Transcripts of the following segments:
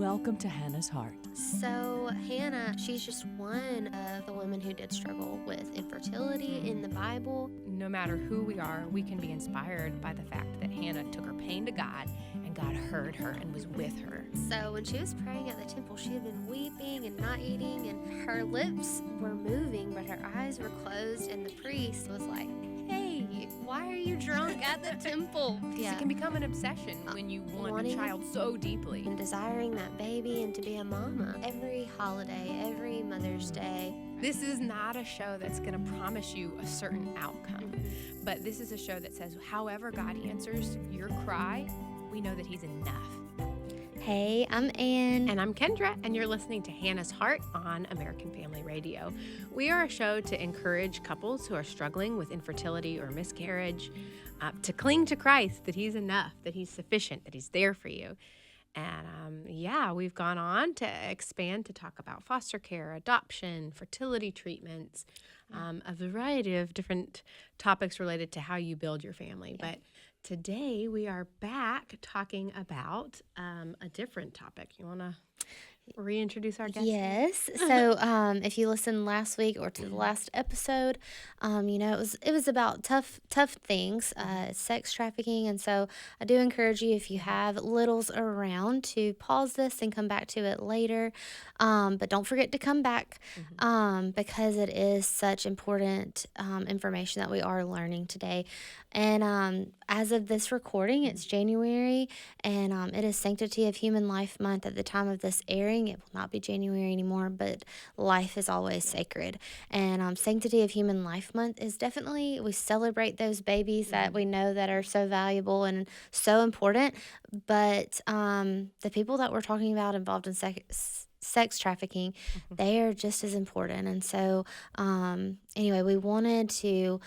Welcome to Hannah's Heart. So Hannah, she's just one of the women who did struggle with infertility in the Bible. No matter who we are, we can be inspired by the fact that Hannah took her pain to God, and God heard her and was with her. So when she was praying at the temple, she had been weeping and not eating, and her lips were moving, but her eyes were closed, and the priest was like, "Hey, why are you drunk at the temple?" It can become an obsession when you want a child so deeply. And desiring that baby and to be a mama. Every holiday, every Mother's Day. This is not a show that's going to promise you a certain outcome, but this is a show that says, however God answers your cry, we know that He's enough. Hey, I'm Ann. And I'm Kendra, and you're listening to Hannah's Heart on American Family Radio. We are a show to encourage couples who are struggling with infertility or miscarriage to cling to Christ, that He's enough, that He's sufficient, that He's there for you. And we've gone on to expand to talk about foster care, adoption, fertility treatments, a variety of different topics related to how you build your family. But today we are back talking about a different topic. You want to reintroduce our guest? Yes. So if you listened last week or to the last episode, it was about tough things, sex trafficking. And so I do encourage you, if you have littles around, to pause this and come back to it later. But don't forget to come back because it is such important information that we are learning today. And as of this recording, it's January, and it is Sanctity of Human Life Month. At the time of this airing, it will not be January anymore, but life is always sacred. And Sanctity of Human Life Month is definitely, we celebrate those babies that we know that are so valuable and so important, but the people that we're talking about involved in sex trafficking, they are just as important. And so anyway, we wanted to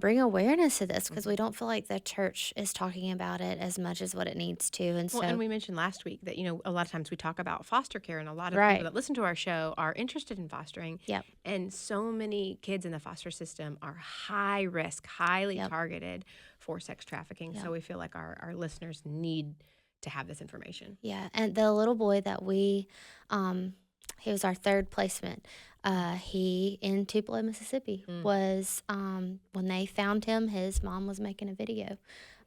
bring awareness to this because we don't feel like the church is talking about it as much as what it needs to. And we mentioned last week that, a lot of times we talk about foster care, and a lot of people that listen to our show are interested in fostering. Yep. And so many kids in the foster system are high risk, highly targeted for sex trafficking. Yep. So we feel like our listeners need to have this information. Yeah. And the little boy that he was our third placement. He in Tupelo, Mississippi, was when they found him, his mom was making a video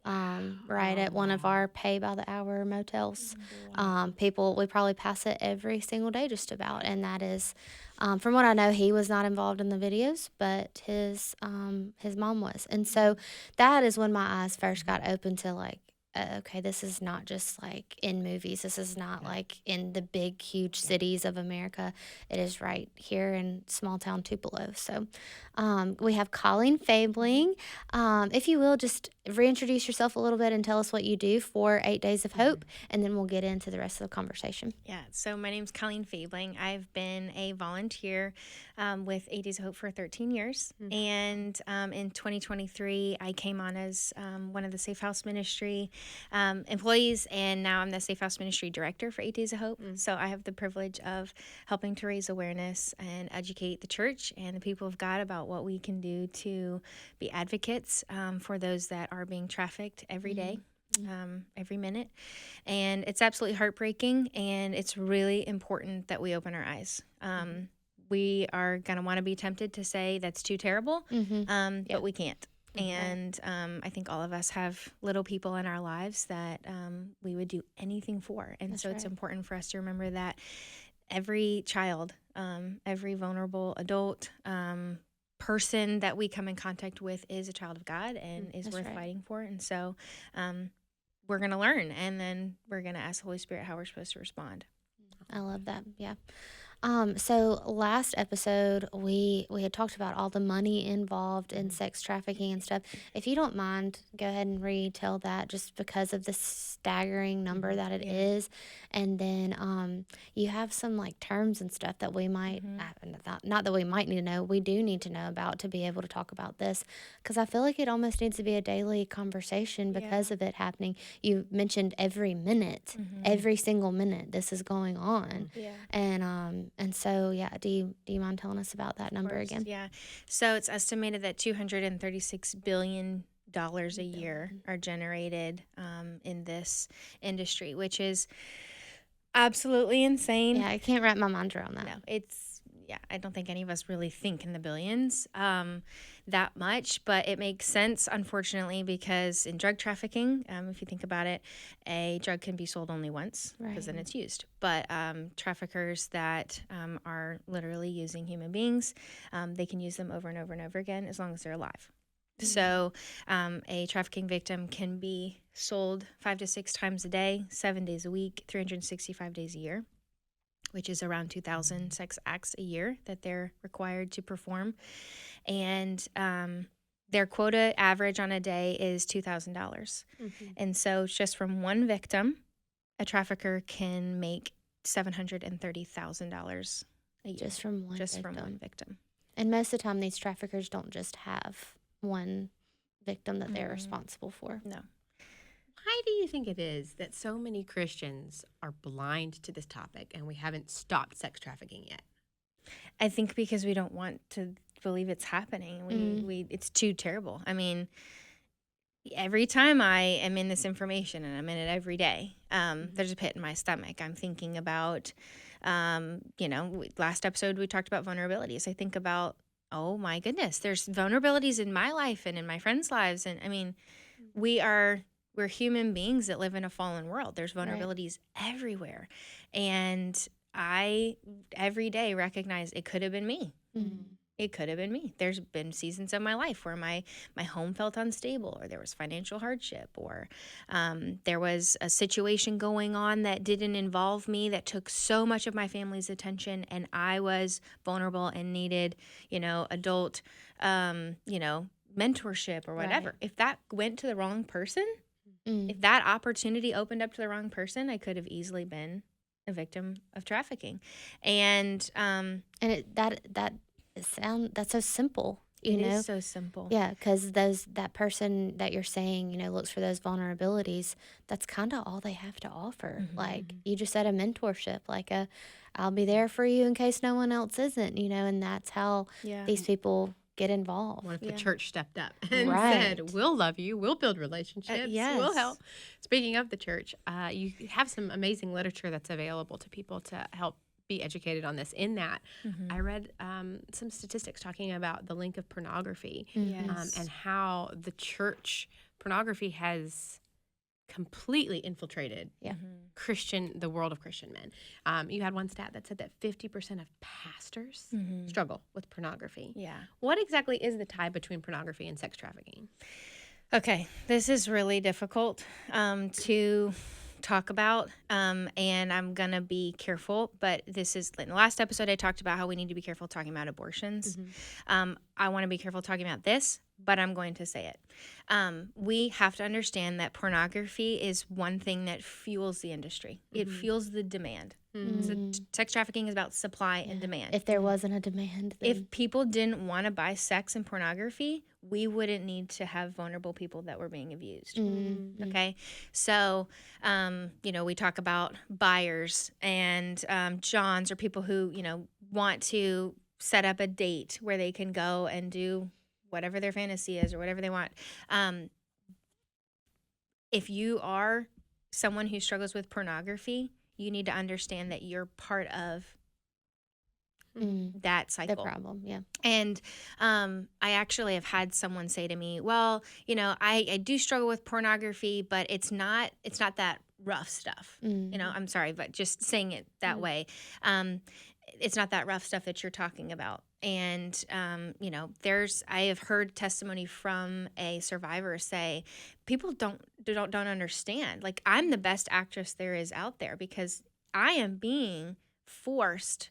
at one of our pay by the hour motels. We probably pass it every single day just about, and that is from what I know, he was not involved in the videos, but his mom was. And so that is when my eyes first got open to like, okay, this is not just like in movies. This is not like in the big, huge cities of America. It is right here in small town Tupelo. So we have Colleen Fabling. If you will, just reintroduce yourself a little bit and tell us what you do for 8 Days of Hope, and then we'll get into the rest of the conversation. Yeah, so my name's Colleen Fabling. I've been a volunteer with 8 Days of Hope for 13 years. And in 2023, I came on as one of the Safe House Ministry employees, and now I'm the Safe House Ministry Director for 8 Days of Hope. So I have the privilege of helping to raise awareness and educate the church and the people of God about what we can do to be advocates for those that are being trafficked every day. Every minute. And it's absolutely heartbreaking, and it's really important that we open our eyes. We are going to want to be tempted to say that's too terrible, but we can't. And I think all of us have little people in our lives that we would do anything for. And so it's important for us to remember that every child, every vulnerable adult, person that we come in contact with is a child of God and is worth fighting for. And so we're going to learn, and then we're going to ask the Holy Spirit how we're supposed to respond. I love that. Yeah. So last episode, we had talked about all the money involved in sex trafficking and stuff. If you don't mind, go ahead and retell that, just because of the staggering number that it is. And then you have some like terms and stuff that we might, not that we might need to know, we do need to know about to be able to talk about this, because I feel like it almost needs to be a daily conversation because of it happening. You mentioned every minute, every single minute this is going on. And so, do you mind telling us about that number again? Yeah. So it's estimated that $236 billion a year are generated in this industry, which is absolutely insane. Yeah, I can't wrap my mind around that. No, I don't think any of us really think in the billions that much, but it makes sense, unfortunately, because in drug trafficking, if you think about it, a drug can be sold only once because then it's used. But traffickers that are literally using human beings, they can use them over and over and over again as long as they're alive. So a trafficking victim can be sold 5 to 6 times a day, 7 days a week, 365 days a year, which is around 2,000 sex acts a year that they're required to perform. And their quota average on a day is $2,000. And so just from one victim, a trafficker can make $730,000 a year. Just from one victim. And most of the time, these traffickers don't just have one victim that they're responsible for. No. Why do you think it is that so many Christians are blind to this topic and we haven't stopped sex trafficking yet? I think because we don't want to believe it's happening. It's too terrible. I mean, every time I am in this information, and I'm in it every day, there's a pit in my stomach. I'm thinking about, last episode we talked about vulnerabilities. I think about, oh my goodness, there's vulnerabilities in my life and in my friends' lives. And I mean, we're human beings that live in a fallen world. There's vulnerabilities everywhere. And I, every day, recognize it could have been me. It could have been me. There's been seasons of my life where my home felt unstable, or there was financial hardship, or there was a situation going on that didn't involve me that took so much of my family's attention, and I was vulnerable and needed, adult, mentorship or whatever. Right. If that went to the wrong person, if that opportunity opened up to the wrong person, I could have easily been a victim of trafficking. And that's so simple. It is so simple. Yeah, because that person that you're saying, looks for those vulnerabilities. That's kind of all they have to offer. Like you just said, a mentorship, like I'll be there for you in case no one else isn't. And that's how these people get involved. What if the church stepped up and said, we'll love you, we'll build relationships, we'll help. Speaking of the church, you have some amazing literature that's available to people to help be educated on this. In that, I read some statistics talking about the link of pornography and how the church pornography has completely infiltrated the world of Christian men. You had one stat that said that 50% of pastors struggle with pornography. Yeah. What exactly is the tie between pornography and sex trafficking? Okay, this is really difficult to talk about, and I'm gonna be careful, but this is, in the last episode I talked about how we need to be careful talking about abortions. I want to be careful talking about this, but I'm going to say it. We have to understand that pornography is one thing that fuels the industry. It fuels the demand. So sex trafficking is about supply and demand. If there wasn't a demand, then... If people didn't want to buy sex and pornography, we wouldn't need to have vulnerable people that were being abused. Okay? So, we talk about buyers and Johns, or people who, want to set up a date where they can go and do whatever their fantasy is or whatever they want. If you are someone who struggles with pornography, you need to understand that you're part of that cycle. The problem, yeah. And I actually have had someone say to me, well, I do struggle with pornography, but it's not that rough stuff. I'm sorry, but just saying it that way. It's not that rough stuff that you're talking about. And, I have heard testimony from a survivor say, people don't understand. Like, I'm the best actress there is out there because I am being forced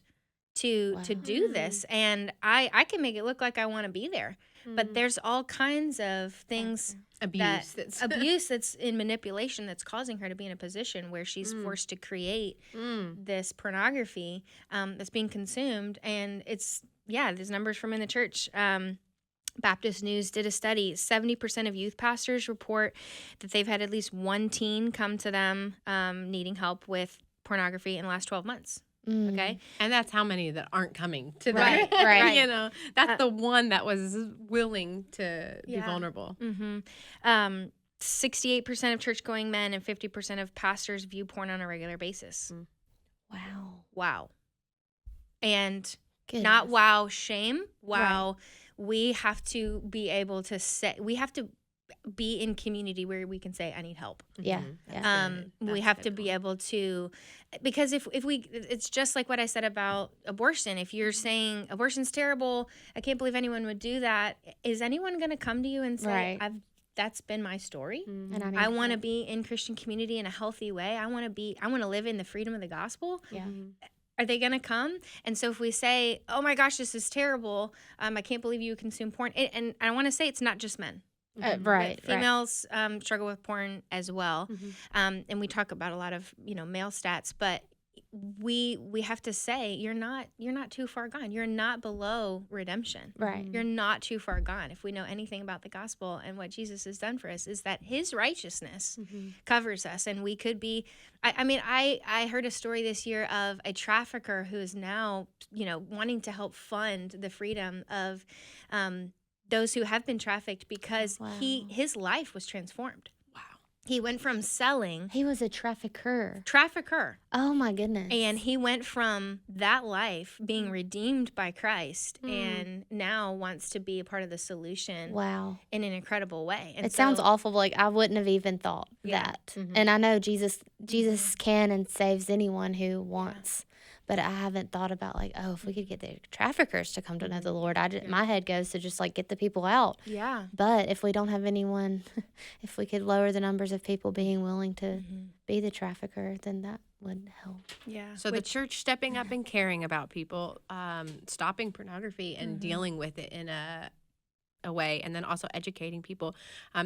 to do this. And I can make it look like I want to be there. But there's all kinds of things, abuse that's in manipulation that's causing her to be in a position where she's forced to create this pornography that's being consumed. And there's numbers from in the church. Baptist News did a study. 70% of youth pastors report that they've had at least one teen come to them needing help with pornography in the last 12 months. Okay. And that's how many that aren't coming to them. Right. That's the one that was willing to be vulnerable. 68% of church-going men and 50% of pastors view porn on a regular basis. Wow. Wow. And Goodness. not wow shame. Wow. Right. We have to be able to say, we have to be in community where we can say, I need help. Yeah. Mhm. Yeah. That's good. We That's a have good to be point. able to, because if we, it's just like what I said about abortion. If you're saying abortion's terrible, I can't believe anyone would do that. Is anyone going to come to you and say, Right. that's been my story? Mhm. And I I need want to help. be in Christian community in a healthy way. I want to live in the freedom of the gospel. Yeah. Mhm. Are they going to come? And so if we say, oh my gosh, this is terrible. I can't believe you consume porn. And I want to say it's not just men. Mhm. Right. Right. Females struggle with porn as well. Mhm. And we talk about a lot of, male stats, but we have to say you're not too far gone. You're not below redemption. Right. You're not too far gone. If we know anything about the gospel and what Jesus has done for us, is that his righteousness Mhm. covers us. And we could be, I heard a story this year of a trafficker who is now, wanting to help fund the freedom of those who have been trafficked, because Wow. his life was transformed. Wow. He went from selling, He was a trafficker. trafficker, Oh my goodness. and he went from that life being redeemed by Christ and now wants to be a part of the solution Wow. in an incredible way. And It sounds so- awful. Like I wouldn't have even thought Yeah. that. Mhm. And I know Jesus can and saves anyone who wants. But I haven't thought about like, oh, if we could get the traffickers to come to know the Lord, my head goes to just like get the people out. Yeah. But if we don't have anyone, if we could lower the numbers of people being willing to be the trafficker, then that would help. Yeah. So the church stepping up and caring about people, stopping pornography and dealing with it in a way, and then also educating people.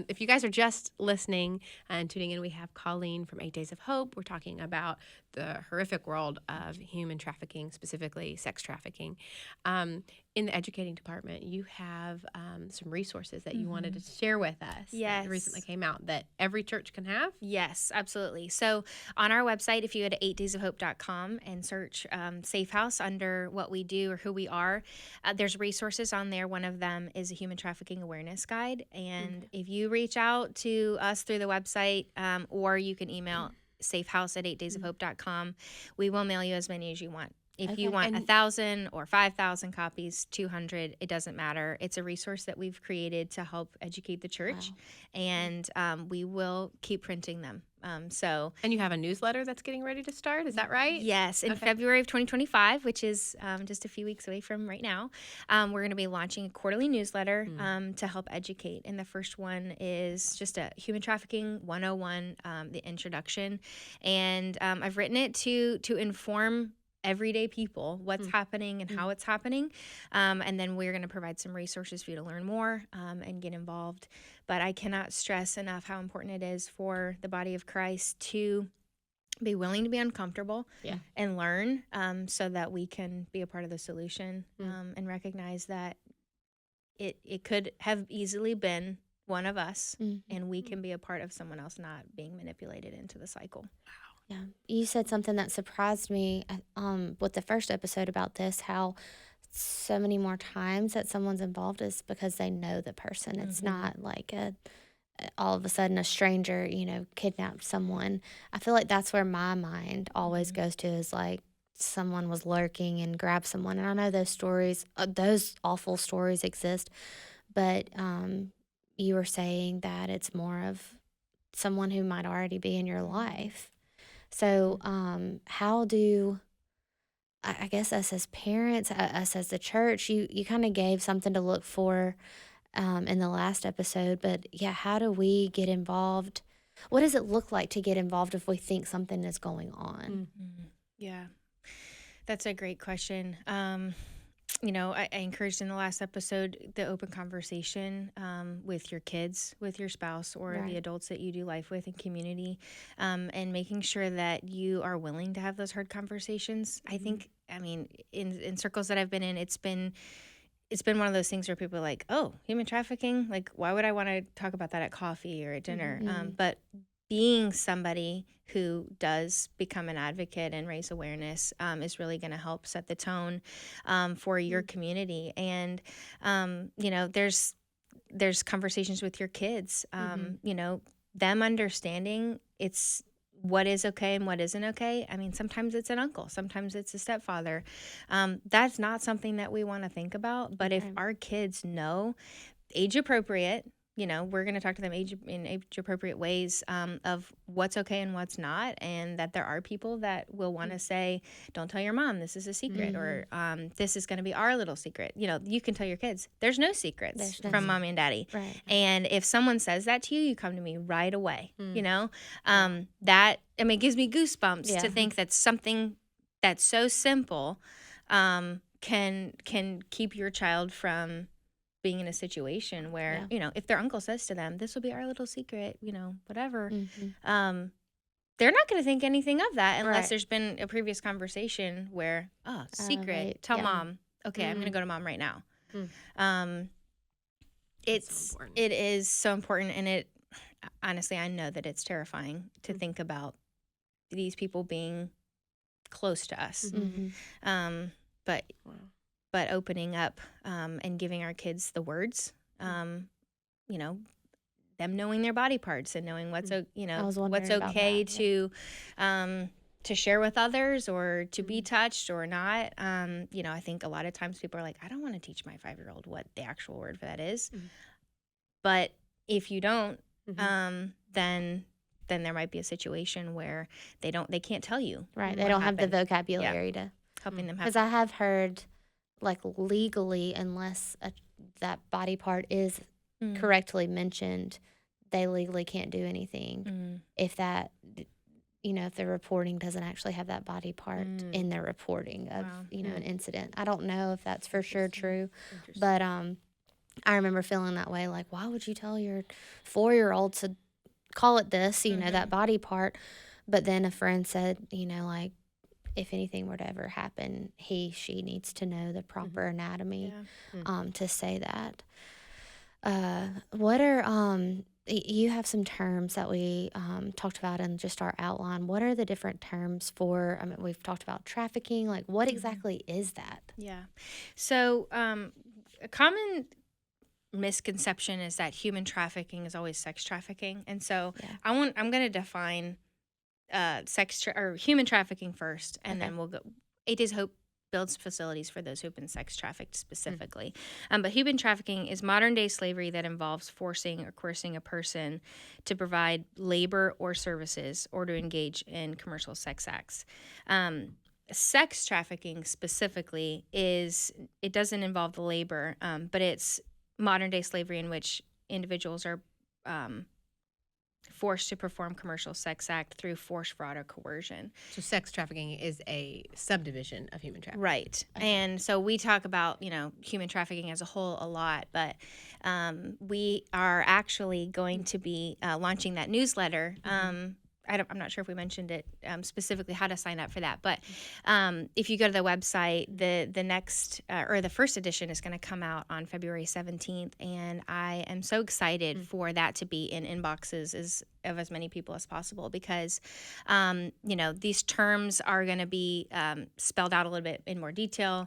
If you guys are just listening and tuning in, we have Colleen from 8 Days of Hope. We're talking about the horrific world of human trafficking, specifically sex trafficking. In the educating department, you have some resources that you wanted to share with us Yes. that recently came out that every church can have. Yes, absolutely. So on our website, if you go to 8daysofhope.com and search Safe House under what we do or who we are, there's resources on there. One of them is a human trafficking awareness guide. And if you reach out to us through the website, or you can email safehouse@8daysofhope.com, we will mail you as many as you want. If you Okay. want 1,000 or 5,000 copies, 200, it doesn't matter. It's a resource that we've created to help educate the church, and we will keep printing them. And you have a newsletter that's getting ready to start. Is that right? Yes, in February of 2025, which is just a few weeks away from right now, we're going to be launching a quarterly newsletter to help educate. And the first one is just a human trafficking 101, the introduction. And I've written it to inform everyday people what's happening and how it's happening. And then we're going to provide some resources for you to learn more and get involved. But I cannot stress enough how important it is for the body of Christ to be willing to be uncomfortable and learn so that we can be a part of the solution and recognize that it could have easily been one of us and we can be a part of someone else not being manipulated into the cycle. Yeah. You said something that surprised me with the first episode about this, how so many more times that someone's involved is because they know the person. It's not like all of a sudden a stranger, kidnapped someone. I feel like that's where my mind always goes to, is like someone was lurking and grabbed someone. And I know those stories, those awful stories exist, but you were saying that it's more of someone who might already be in your life. So how do, I guess, us as parents, us as the church, you kind of gave something to look for in the last episode, but yeah, how do we get involved? What does it look like to get involved if we think something is going on? Yeah, that's a great question. I encouraged in the last episode the open conversation with your kids, with your spouse, or Right. the adults that you do life with in community, and making sure that you are willing to have those hard conversations. I think, in circles that I've been in, it's been one of those things where people are like, oh, human trafficking? Like, why would I want to talk about that at coffee or at dinner? But being somebody who does become an advocate and raise awareness is really going to help set the tone for your community. And, there's conversations with your kids, them understanding it's what is okay and what isn't okay. I mean, sometimes it's an uncle, sometimes it's a stepfather. That's not something that we want to think about. But if Right. our kids know age appropriate, we're going to talk to them age appropriate ways of what's okay and what's not, and that there are people that will want to say, "Don't tell your mom. This is a secret," or "This is going to be our little secret." You can tell your kids, "There's no secrets There's no from mommy and daddy." Right. And if someone says that to you, you come to me right away. That it gives me goosebumps Yeah. to think that something that's so simple can keep your child from being in a situation where, if their uncle says to them, "This will be our little secret," whatever, they're not going to think anything of that unless Right. there's been a previous conversation where, secret, Right. tell Yeah. mom. Okay, I'm going to go to mom right now. Um, That's so important. it is so important, and it honestly, I know that it's terrifying to think about these people being close to us. But Wow. but opening up and giving our kids the words, them knowing their body parts and knowing what's I was what's wondering about okay that. to share with others or to be touched or not. I think a lot of times people are like, I don't want to teach my 5-year-old what the actual word for that is. But if you don't, then there might be a situation where they can't tell you. Right. They what don't have the happened. vocabulary to. Helping them have. Because I have heard, like, legally, unless that body part is correctly mentioned, they legally can't do anything if that, if the reporting doesn't actually have that body part in their reporting of, an incident. I don't know if that's for sure true, but I remember feeling that way, like, why would you tell your 4-year-old to call it this, that body part? But then a friend said, like, if anything were to ever happen, she needs to know the proper anatomy to say that. What are you have some terms that we talked about in just our outline. What are the different terms for? I mean, we've talked about trafficking. Like, what exactly is that? Yeah. So a common misconception is that human trafficking is always sex trafficking, and so I'm going to define or human trafficking first, and then we'll go. 8 Days of Hope builds facilities for those who've been sex trafficked specifically. But human trafficking is modern day slavery that involves forcing or coercing a person to provide labor or services or to engage in commercial sex acts. Sex trafficking specifically it doesn't involve the labor, but it's modern day slavery in which individuals are forced to perform commercial sex act through force, fraud, or coercion. So sex trafficking is a subdivision of human trafficking. Right. And so we talk about, human trafficking as a whole a lot, but we are actually going to be launching that newsletter. I'm not sure if we mentioned it specifically how to sign up for that, but if you go to the website, the next or the first edition is going to come out on February 17th, and I am so excited for that to be in inboxes of as many people as possible because, these terms are going to be spelled out a little bit in more detail,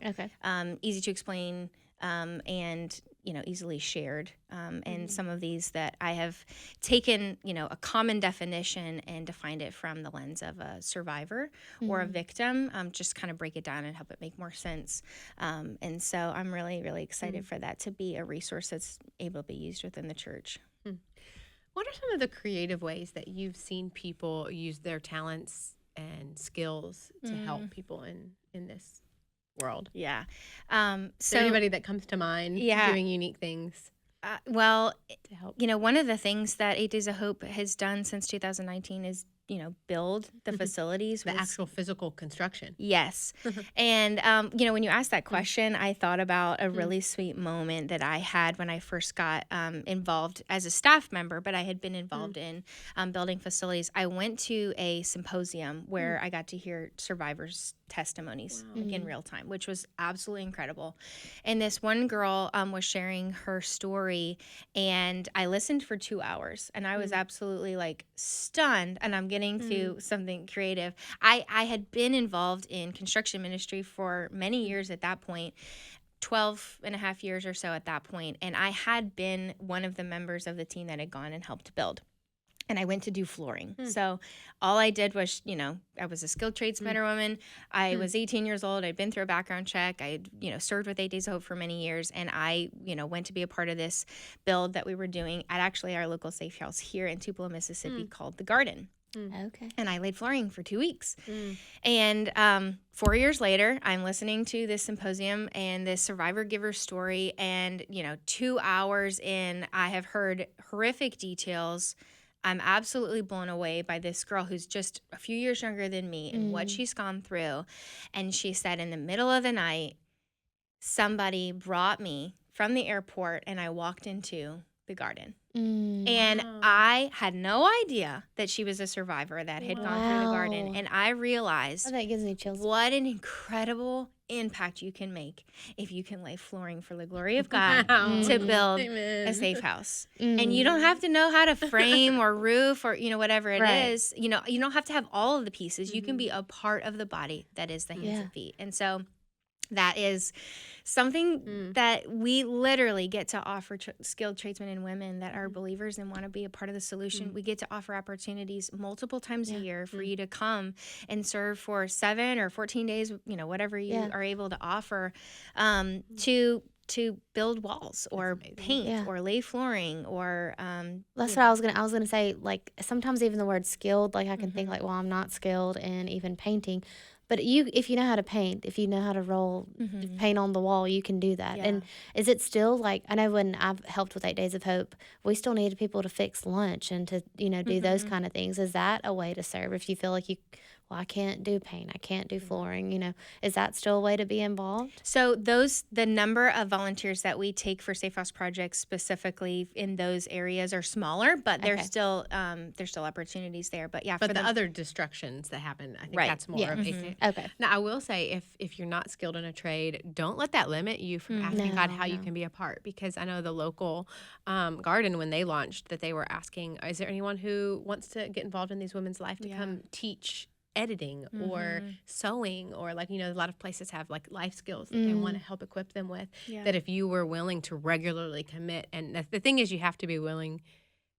easy to explain, and easily shared. And some of these that I have taken, a common definition and defined it from the lens of a survivor or a victim, just kind of break it down and help it make more sense. And so I'm really, really excited for that to be a resource that's able to be used within the church. What are some of the creative ways that you've seen people use their talents and skills to help people in this world? Yeah. So anybody that comes to mind doing unique things to help? One of the things that 8 Days of Hope has done since 2019 is, build the facilities. The actual physical construction. Yes. And, when you asked that question, I thought about a really sweet moment that I had when I first got involved as a staff member, but I had been involved in building facilities. I went to a symposium where I got to hear survivors' testimonies in real time, which was absolutely incredible. And this one girl was sharing her story, and I listened for 2 hours, and I was absolutely stunned. And I'm getting to something creative. I had been involved in construction ministry for many years at that point, 12 and a half years or so at that point, and I had been one of the members of the team that had gone and helped build. and I went to do flooring. So all I did was, I was a skilled tradesman woman. I was 18 years old. I'd been through a background check. I had, served with 8 Days of Hope for many years. And I, went to be a part of this build that we were doing at actually our local safe house here in Tupelo, Mississippi called The Garden. Okay. And I laid flooring for 2 weeks. And 4 years later, I'm listening to this symposium and this survivor giver story. And, 2 hours in, I have heard horrific details. I'm absolutely blown away by this girl who's just a few years younger than me and what she's gone through. And she said in the middle of the night, somebody brought me from the airport and I walked into the garden. And I had no idea that she was a survivor that had gone through the garden. And I realized that gives me chills. What an incredible impact you can make if you can lay flooring for the glory of God to build a safe house. And you don't have to know how to frame or roof or, whatever it is. You don't have to have all of the pieces. You can be a part of the body that is the hands and feet. And so that is something that we literally get to offer skilled tradesmen and women that are believers and want to be a part of the solution. We get to offer opportunities multiple times a year for you to come and serve for 7 or 14 days, whatever you are able to offer, to build walls or paint or lay flooring or that's what I was gonna say. Like sometimes even the word skilled, like I can think like, well, I'm not skilled in even painting. But if you know how to paint, if you know how to roll paint on the wall, you can do that. And is it still like, I know when I've helped with 8 Days of Hope, we still needed people to fix lunch and to, do those kind of things. Is that a way to serve? If you feel like I can't do paint, I can't do flooring, is that still a way to be involved? So the number of volunteers that we take for Safe House projects specifically in those areas are smaller, but there's still opportunities there. But But for the other destructions that happen, I think that's more of a Okay. Now, I will say, if you're not skilled in a trade, don't let that limit you from asking God how you can be a part. Because I know the local garden, when they launched, that they were asking, is there anyone who wants to get involved in these women's life to come teach editing or sewing, or a lot of places have like life skills that they want to help equip them with, that if you were willing to regularly commit, and the thing is you have to be willing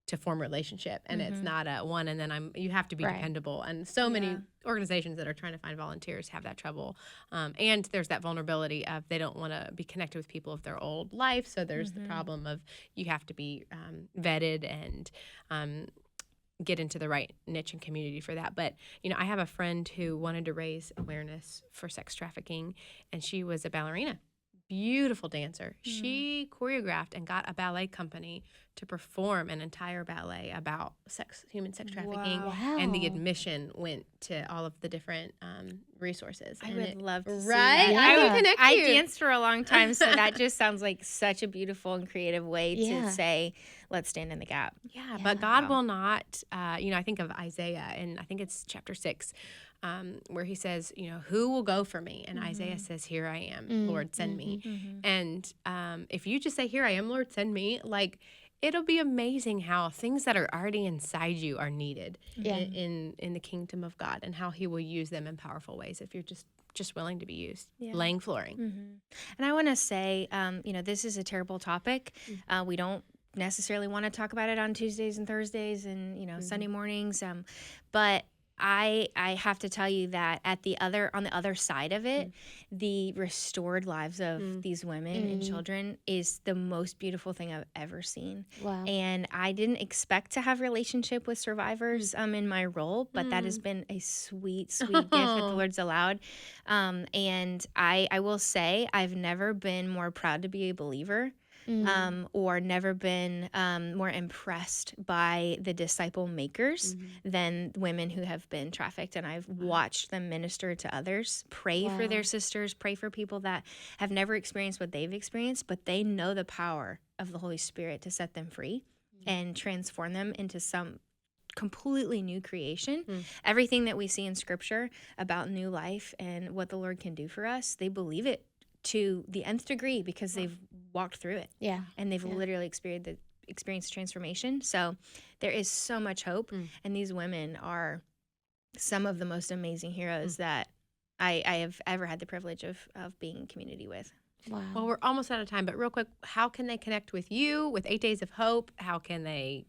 to form a relationship, and it's not a one and then you have to be dependable, and so many organizations that are trying to find volunteers have that trouble, and there's that vulnerability of they don't want to be connected with people of their old life, so there's the problem of you have to be vetted and get into the right niche and community for that. But, I have a friend who wanted to raise awareness for sex trafficking, and she was a ballerina, beautiful dancer. She choreographed and got a ballet company to perform an entire ballet about human sex trafficking. Wow. And the admission went to all of the different resources. I would love to see right? that. I can connect I you. danced for a long time, so that just sounds like such a beautiful and creative way to say, let's stand in the gap. Yeah, but God will not, I think of Isaiah, and I think it's chapter 6, where he says, who will go for me? And Isaiah says, here I am, Lord, send me. And if you just say, here I am, Lord, send me, it'll be amazing how things that are already inside you are needed in the kingdom of God, and how he will use them in powerful ways if you're just willing to be used. Laying flooring. And I want to say, this is a terrible topic. We don't necessarily want to talk about it on Tuesdays and Thursdays and, Sunday mornings. But I have to tell you that on the other side of it, the restored lives of these women and children is the most beautiful thing I've ever seen. Wow. And I didn't expect to have relationship with survivors in my role, but that has been a sweet, sweet gift that the Lord's allowed. And I will say I've never been more proud to be a believer. Or never been more impressed by the disciple makers than women who have been trafficked. And I've watched them minister to others, pray for their sisters, pray for people that have never experienced what they've experienced, but they know the power of the Holy Spirit to set them free and transform them into some completely new creation. Everything that we see in Scripture about new life and what the Lord can do for us, they believe it to the nth degree because they've walked through it. Yeah. And they've literally experienced transformation. So there is so much hope. And these women are some of the most amazing heroes that I have ever had the privilege of being in community with. Wow. Well, we're almost out of time, but real quick, how can they connect with you, with 8 Days of Hope? How can they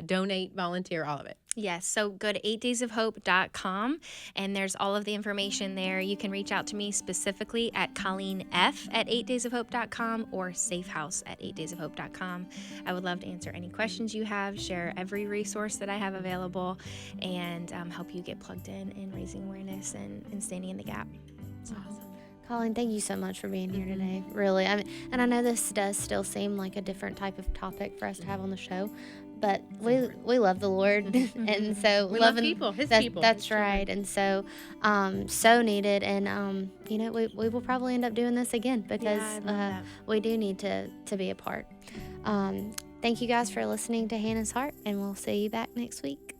donate, volunteer, all of it. Yes, so go to 8daysofhope.com and there's all of the information there. You can reach out to me specifically at Colleen F at 8daysofhope.com or safehouse at 8daysofhope.com. I would love to answer any questions you have, share every resource that I have available, and help you get plugged in raising awareness and standing in the gap. Awesome. Colleen, thank you so much for being here today. Really, I mean, and I know this does still seem like a different type of topic for us to have on the show, but we love the Lord, and so We love people, His people. That's right, and so so needed, and we will probably end up doing this again because we do need to be a part. Thank you guys for listening to Hannah's Heart, and we'll see you back next week.